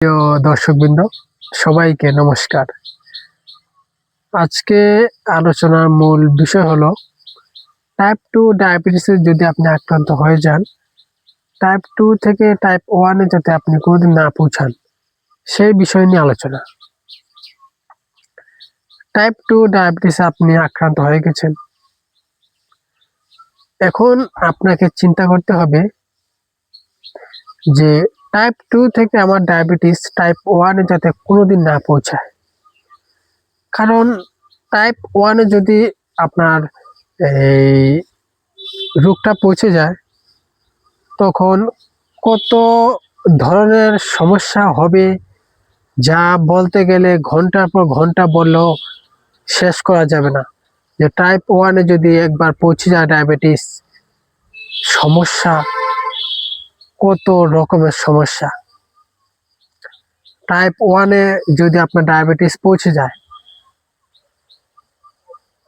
প্রিয় দর্শকবৃন্দ, সবাইকে নমস্কার। আজকে আলোচনার মূল বিষয় হলো টাইপ 2 ডায়াবেটিসে যদি আপনি আক্রান্ত হয়ে যান, টাইপ 2 থেকে টাইপ 1 এ যাতে আপনি কোনোদিন না পৌঁছান, সেই বিষয় নিয়ে আলোচনা। টাইপ 2 ডায়াবেটিসে আপনি আক্রান্ত হয়ে গেছেন। এখন আপনাকে চিন্তা করতে হবে যে টাইপ 2 থেকে আমার ডায়াবেটিস টাইপ 1 এ যাতে কোনোদিন না পৌঁছায়। কারণ টাইপ 1 এ যদি আপনার এই রোগটা পৌঁছে যায়, তখন কত ধরনের সমস্যা হবে, যা বলতে গেলে ঘন্টার পর ঘন্টা বললেও শেষ করা যাবে না। যে টাইপ 1 এ যদি একবার পৌঁছে যায় ডায়াবেটিস, সমস্যা কত রকমের সমস্যা। টাইপ 1 এ যদি আপনার ডায়াবেটিস পৌঁছে যায়,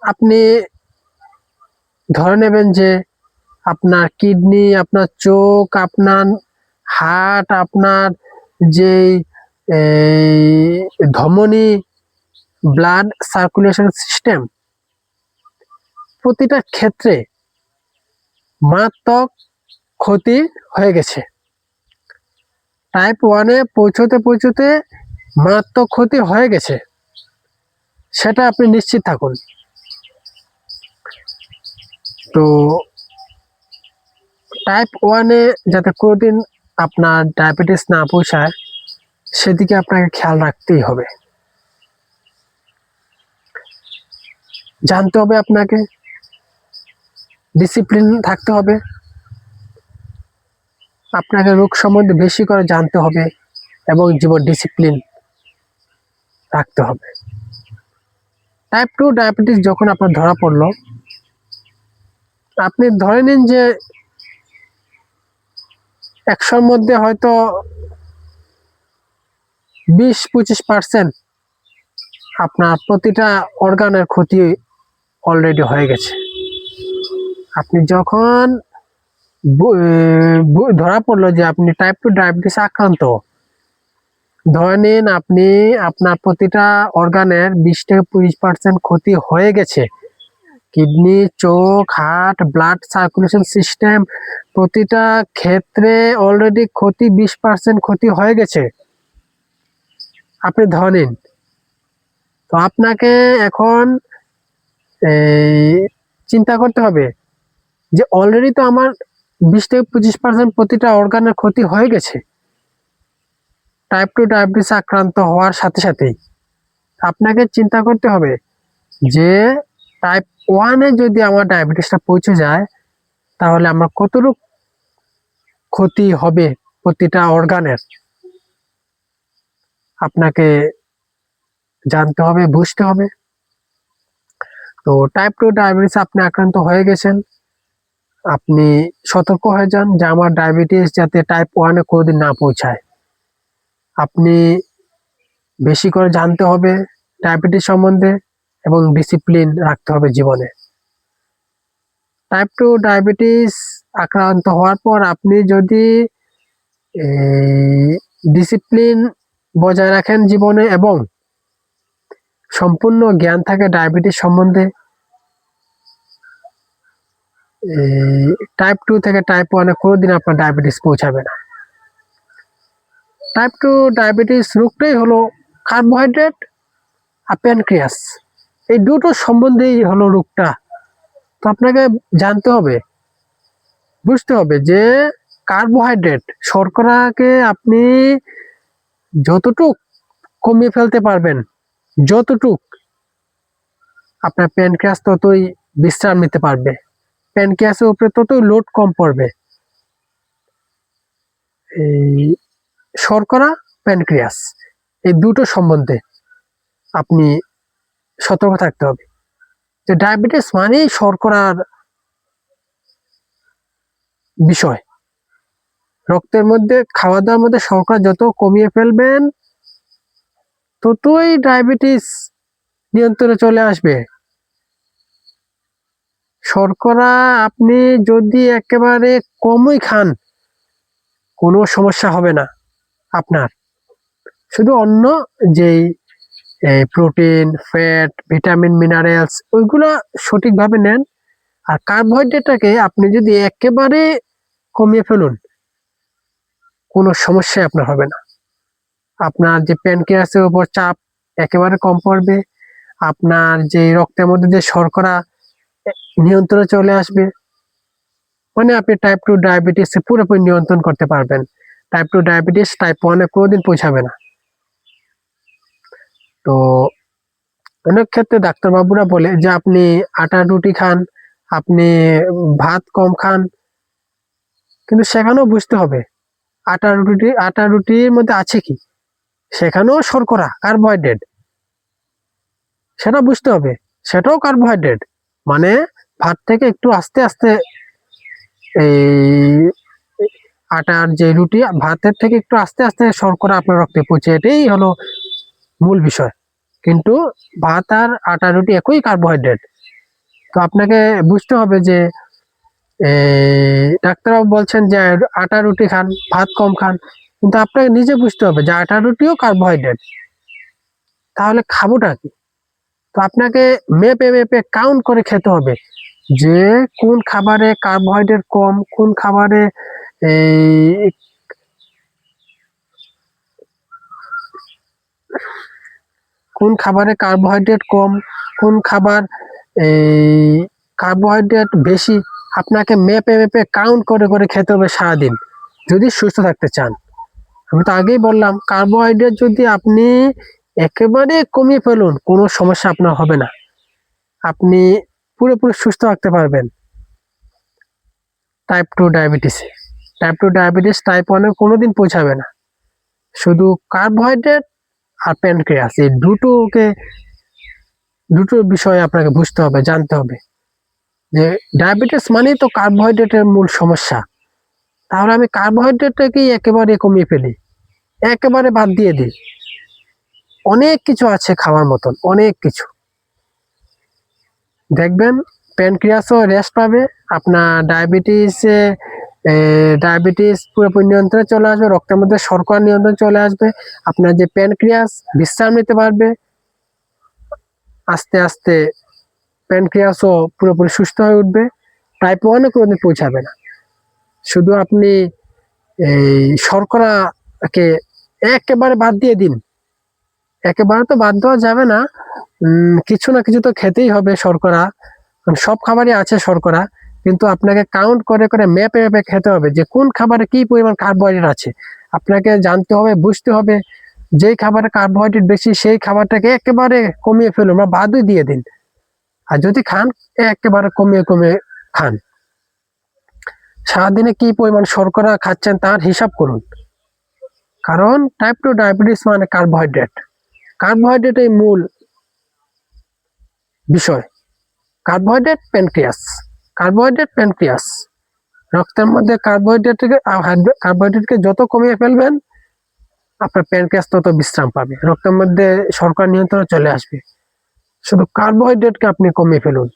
আপনি ধরে নেবেন যে আপনার কিডনি, আপনার চোখ, আপনার হার্ট, আপনার যেই ধমনী, ব্লাড সার্কুলেশন সিস্টেম, প্রতিটা ক্ষেত্রে মারাত্মক ক্ষতি হয়ে গেছে। টাইপ 1 এ পৌঁছতে মারাত্মক ক্ষতি হয়ে গেছে, সেটা আপনি নিশ্চিত থাকুন। তো টাইপ 1 এ যাতে কোনোদিন আপনার ডায়াবেটিস না পৌঁছায়, সেদিকে আপনাকে খেয়াল রাখতেই হবে। জানতে হবে, আপনাকে ডিসিপ্লিন থাকতে হবে, আপনাকে রোগ সম্বন্ধে বেশি করে জানতে হবে এবং জীবন ডিসিপ্লিন রাখতে হবে। টাইপ 2 ডায়াবেটিস যখন আপনার ধরা পড়লো, আপনি ধরে নিন যে 100-র মধ্যে হয়তো 20-25% আপনার প্রতিটা অর্গানের ক্ষতি অলরেডি হয়ে গেছে। আপনি যখন ধরা পড়লো যে আপনি টাইপ 2 ডায়াবেটিস আক্রান্ত, ধরে নিন আপনি আপনার প্রতিটা অর্গানের 20-25% ক্ষতি হয়ে গেছে। কিডনি, চোখ, হার্ট, ব্লাড সার্কুলেশন সিস্টেম, প্রতিটা ক্ষেত্রে অলরেডি ক্ষতি 20% ক্ষতি হয়ে গেছে, আপনি ধরে নিন। তো আপনাকে এখন চিন্তা করতে হবে যে অলরেডি তো আমার 20-25% প্রতিটা অর্গানের ক্ষতি হয়ে গেছে টাইপ 2 ডায়াবেটিস আক্রান্ত হওয়ার সাথে সাথেই। আপনাকে চিন্তা করতে হবে যে টাইপ 1 এ যদি আমার ডায়াবেটিসটা পৌঁছে যায়, তাহলে আমার কতটুকু ক্ষতি হবে প্রতিটা অর্গানের, আপনাকে জানতে হবে, বুঝতে হবে। তো টাইপ 2 ডায়াবেটিস আপনি আক্রান্ত হয়ে গেছেন, আপনি সতর্ক হয়ে যান যে আমার ডায়াবেটিস যাতে টাইপ 1 এ কোনোদিন না পৌঁছায়। আপনি বেশি করে জানতে হবে ডায়াবেটিস সম্বন্ধে এবং ডিসিপ্লিন রাখতে হবে জীবনে। টাইপ 2 ডায়াবেটিস আক্রান্ত হওয়ার পর আপনি যদি ডিসিপ্লিন বজায় রাখেন জীবনে এবং সম্পূর্ণ জ্ঞান থাকে ডায়াবেটিস সম্বন্ধে, টাইপ 2 থেকে টাইপ 1 এ কোনোদিন আপনার ডায়াবেটিস পৌঁছাবে না। টাইপ 2 ডায়াবেটিস রোগটাই হলো কার্বোহাইড্রেট আর প্যানক্রিয়াস, এই দুটো সম্বন্ধেই হলো রোগটা। তো আপনাকে জানতে হবে, বুঝতে হবে যে কার্বোহাইড্রেট, শর্করাকে আপনি যতটুক কমিয়ে ফেলতে পারবেন, যতটুক, আপনার প্যানক্রিয়াস ততই বিশ্রাম নিতে পারবে, প্যানক্রিয়াসের উপরে ততই লোড কম পড়বে। এই শর্করা, প্যানক্রিয়াস, এই দুটো সম্বন্ধে আপনি সতর্ক থাকতে হবে। যে ডায়াবেটিস মানেই শর্করার বিষয়। রক্তের মধ্যে, খাওয়া দাওয়ার মধ্যে শর্করা যত কমিয়ে ফেলবেন, ততই ডায়াবেটিস নিয়ন্ত্রণে চলে আসবে। শর্করা আপনি যদি একেবারে কমই খান, কোনো সমস্যা হবে না আপনার। শুধু অন্য যেই প্রোটিন, ফ্যাট, ভিটামিন, মিনারেলস ওইগুলো সঠিকভাবে নেন। আর কার্বোহাইড্রেটটাকে আপনি যদি একেবারে কমিয়ে ফেলুন, কোনো সমস্যাই আপনার হবে না। আপনার যে প্যানক্রিয়াসের উপর চাপ একেবারে কম পড়বে, আপনার যে রক্তের মধ্যে যে শর্করা নিয়ন্ত্রণে চলে আসবে, মানে আপনি টাইপ 2 ডায়াবেটিস পুরোপুরি নিয়ন্ত্রণ করতে পারবেন। টাইপ 2 ডায়াবেটিস টাইপ 1-এ কোনোদিন পৌঁছাবে না। তো অনেক ক্ষেত্রে ডাক্তারবাবুরা বলে যে আপনি আটার রুটি খান, আপনি ভাত কম খান, কিন্তু সেখানেও বুঝতে হবে আটা রুটির মধ্যে আছে কি, সেখানেও শর্করা, কার্বোহাইড্রেট, সেটা বুঝতে হবে, সেটাও কার্বোহাইড্রেট। মানে ভাত থেকে একটু আস্তে আস্তে এই আটার যে রুটি, ভাতের থেকে একটু আস্তে আস্তে শর্করা আপনার রক্তে পৌঁছে, এটাই হলো মূল বিষয়। কিন্তু ভাত আর আটা রুটি একই কার্বোহাইড্রেট। তো আপনাকে বুঝতে হবে যে ডাক্তারবাবু বলছেন যে আটা রুটি খান, ভাত কম খান, কিন্তু আপনাকে নিজে বুঝতে হবে যে আটা রুটিও কার্বোহাইড্রেট, তাহলে খাবোটা কি? তো আপনাকে মেপে মেপে কাউন্ট করে খেতে হবে যে কোন খাবারে কার্বোহাইড্রেট কম, কোন খাবারে এই কোন খাবারে কার্বোহাইড্রেট কম, কোন খাবার এই কার্বোহাইড্রেট বেশি। আপনাকে মেপে মেপে কাউন্ট করে করে খেতে হবে সারাদিন, যদি সুস্থ থাকতে চান। আমি তো আগেই বললাম, কার্বোহাইড্রেট যদি আপনি একেবারে কমিয়ে ফেলুন, কোনো সমস্যা আপনার হবে না, আপনি পুরোপুরি সুস্থ থাকতে পারবেন। টাইপ 2 ডায়াবেটিসে, টাইপ 2 ডায়াবেটিস টাইপ 1-এ কোনোদিন পৌঁছাবে না। শুধু কার্বোহাইড্রেট আর প্যানক্রিয়াস, এই দুটো বিষয় আপনাকে বুঝতে হবে, জানতে হবে যে ডায়াবেটিস মানেই তো কার্বোহাইড্রেটের মূল সমস্যা। তাহলে আমি কার্বোহাইড্রেটটাকেই একেবারে কমিয়ে ফেলি, একেবারে বাদ দিয়ে দিই। অনেক কিছু আছে খাওয়ার মতন, অনেক কিছু। দেখবেন প্যানক্রিয়াসও রেস্ট পাবে, আপনার ডায়াবেটিস পুরোপুরি নিয়ন্ত্রণে চলে আসবে, রক্তের মধ্যে শর্করা নিয়ন্ত্রণ চলে আসবে, আপনার যে প্যানক্রিয়াস বিশ্রাম নিতে পারবে, আস্তে আস্তে প্যানক্রিয়াসও পুরোপুরি সুস্থ হয়ে উঠবে। টাইপ 1-এ কোনোদিন পৌঁছাবে না। শুধু আপনি এই শর্করাকে একেবারে বাদ দিয়ে দিন। একেবারে তো বাদ দেওয়া যাবে না, কিছু না কিছু তো খেতেই হবে শর্করা, সব খাবারই আছে শর্করা, কিন্তু আপনাকে কাউন্ট করে করে মেপে মেপে খেতে হবে যে কোন খাবারে কি পরিমাণ কার্বোহাইড্রেট আছে। আপনাকে জানতে হবে, বুঝতে হবে, যেই খাবারে কার্বোহাইড্রেট বেশি সেই খাবারটাকে একেবারে কমিয়ে ফেলুন বা বাদই দিয়ে দিন। আর যদি খান, একেবারে কমিয়ে কমিয়ে খান। সারাদিনে কি পরিমাণ শর্করা খাচ্ছেন তার হিসাব করুন, কারণ টাইপ 2 ডায়াবেটিস মানে কার্বোহাইড্রেট। কার্বোহাইড্রেটই মূল বিষয়। কার্বোহাইড্রেট প্যানক্রিয়াস রক্তের মধ্যে কার্বোহাইড্রেটকে যত কমিয়ে ফেলবেন, আপনার প্যানক্রিয়াস তত বিশ্রাম পাবে, রক্তের মধ্যে শর্করা নিয়ন্ত্রণে চলে আসবে। শুধু কার্বোহাইড্রেটকে আপনি কমিয়ে ফেলুন।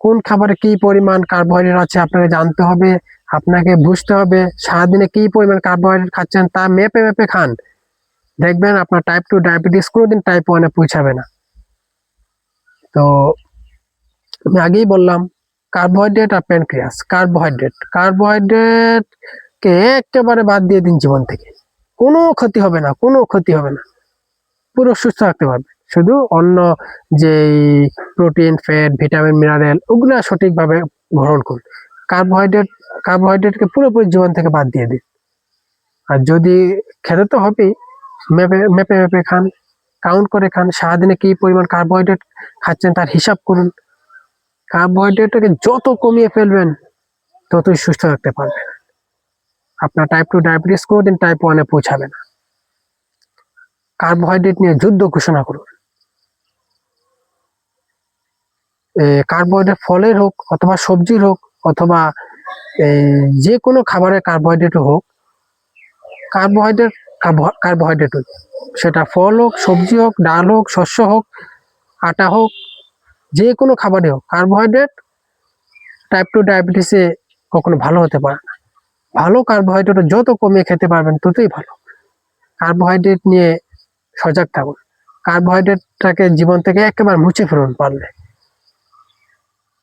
কোন খাবারে কি পরিমাণ কার্বোহাইড্রেট আছে আপনাকে জানতে হবে, আপনাকে বুঝতে হবে, সারাদিনে কি পরিমাণ কার্বোহাইড্রেট খাচ্ছেন তা মেপে মেপে খান। দেখবেন আপনার টাইপ 2 ডায়াবেটিস কোনোদিন টাইপ 1-এ পৌঁছাবে না। তো আমি আগেই বললাম, কার্বোহাইড্রেট আর প্যানক্রিয়াস। কার্বোহাইড্রেটকে একেবারে বাদ দিয়ে দিন জীবন থেকে, কোনো ক্ষতি হবে না, কোনো ক্ষতি হবে না, পুরো সুস্থ থাকতে পারবে। শুধু অন্য যেই প্রোটিন, ফ্যাট, ভিটামিন, মিনারেল ওগুলো সঠিকভাবে গ্রহণ করুন। কার্বোহাইড্রেটকে পুরোপুরি জীবন থেকে বাদ দিয়ে দিন। আর যদি খেতে তো হবেই, মেপে মেপে মেপে খান, কাউন্ট করে খান, সারাদিনে কি পরিমাণ কার্বোহাইড্রেট খাচ্ছেন তার হিসাব করুন। কার্বোহাইড্রেটটাকে যত কমিয়ে ফেলবেন ততই সুস্থ থাকতে পারবেন। আপনার টাইপ 2 ডায়াবেটিস কোনোদিন টাইপ 1-এ পৌঁছাবে না। কার্বোহাইড্রেট নিয়ে যুদ্ধ ঘোষণা করুন। কার্বোহাইড্রেট ফলের হোক অথবা সবজির হোক অথবা যে কোনো খাবারের কার্বোহাইড্রেট হোক, কার্বোহাইড্রেট হোক, সেটা ফল হোক, সবজি হোক, ডাল হোক, শস্য হোক, আটা হোক, যে কোনো খাবারে হোক, কার্বোহাইড্রেট টাইপ 2 ডায়াবেটিসে কখনো ভালো হতে পারে না। ভালো কার্বোহাইড্রেট যত কমিয়ে খেতে পারবেন ততই ভালো। কার্বোহাইড্রেট নিয়ে সজাগ থাকুন। কার্বোহাইড্রেটটাকে জীবন থেকে একেবারে মুছে ফেলুন পারলে।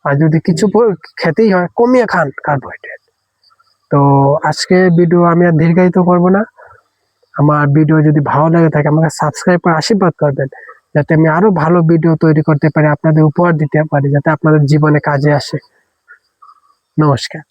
আর যদি কিছু খেতেই হয় কমিয়ে খান কার্বোহাইড্রেট। তো আজকে ভিডিও আমি আর দীর্ঘায়িত করব না। আমার ভিডিও যদি ভালো লাগে থাকে আমাকে সাবস্ক্রাইব করে আশীর্বাদ করবেন, যাতে আমি আরো ভালো ভিডিও তৈরি করতে পারি, আপনাদের উপহার দিতে পারি, যাতে আপনাদের জীবনে কাজে আসে। নমস্কার।